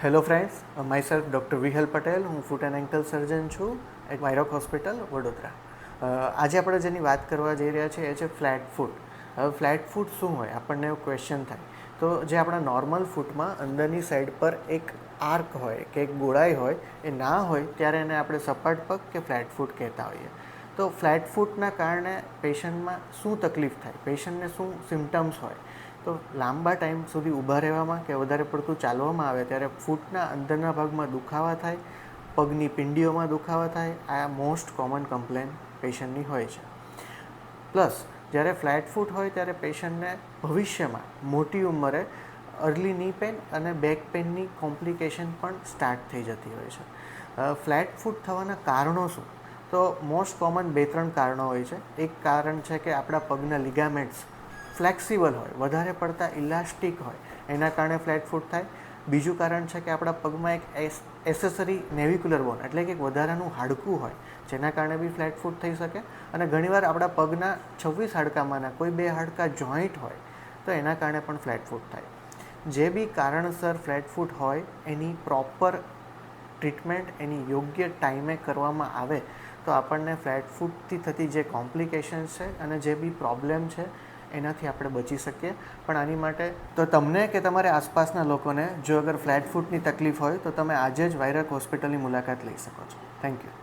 Hello friends, myself doctor Vihal Patel. હું foot and ankle સર્જન છું at વાયરોક hospital, Vadodara. આજે આપણે જેની વાત કરવા જઈ રહ્યા છીએ એ છે ફ્લેટ ફૂટ. હવે ફ્લેટ ફૂટ શું હોય, આપણને એવો ક્વેશ્ચન થાય. તો જે આપણા નોર્મલ ફૂટમાં અંદરની સાઈડ પર એક આર્ક હોય કે એક ગોળાઈ હોય, એ ના હોય ત્યારે એને આપણે સપાટ પગ કે ફ્લેટ ફૂટ કહેતા હોઈએ. તો ફ્લેટ ફૂટના કારણે પેશન્ટમાં શું તકલીફ થાય, પેશન્ટને શું સિમ્ટમ્સ હોય? તો લાંબા ટાઈમ સુધી ઊભા રહેવામાં કે વધારે પડતું ચાલવામાં આવે ત્યારે ફૂટના અંદરના ભાગમાં દુખાવા થાય, પગની પિંડીઓમાં દુખાવા થાય. આ મોસ્ટ કોમન કમ્પ્લેન પેશન્ટની હોય છે. પ્લસ જ્યારે ફ્લેટ ફૂટ હોય ત્યારે પેશન્ટને ભવિષ્યમાં મોટી ઉંમરે અર્લી ની પેન અને બેક પેનની કોમ્પ્લિકેશન પણ સ્ટાર્ટ થઈ જતી હોય છે. ફ્લેટ ફૂટ થવાના કારણો શું? તો મોસ્ટ કોમન 2-3 કારણો હોય છે. એક કારણ છે કે આપણા પગના લિગામેન્ટ્સ ફ્લેક્સિબલ હોય, વધારે પડતા ઇલાસ્ટિક હોય, એના કારણે ફ્લેટ ફૂટ થાય. બીજું કારણ છે કે આપણા પગમાં એક એસેસરી નેવિક્યુલર બોન એટલે કે એક વધારાનું હાડકું હોય, જેના કારણે બી ફ્લેટ ફૂટ થઈ શકે. અને ઘણીવાર આપણા પગના 26 હાડકામાંના કોઈ 2 હાડકા જોઈન્ટ હોય તો એના કારણે પણ ફ્લેટ ફૂટ થાય. જે બી કારણસર ફ્લેટ ફૂટ હોય એની પ્રોપર ટ્રીટમેન્ટ એની યોગ્ય ટાઈમે કરવામાં આવે તો આપણને ફ્લેટ ફૂટથી થતી જે કોમ્પ્લિકેશન્સ છે અને જે બી પ્રોબ્લેમ છે એનાથી આપણે બચી શકીએ. પણ આની માટે તો તમને કે તમારે આસપાસના લોકોને જો અગર ફ્લેટ ફૂટની તકલીફ હોય તો તમે આજે જ વાયરક હોસ્પિટલની મુલાકાત લઈ શકો છો. Thank you.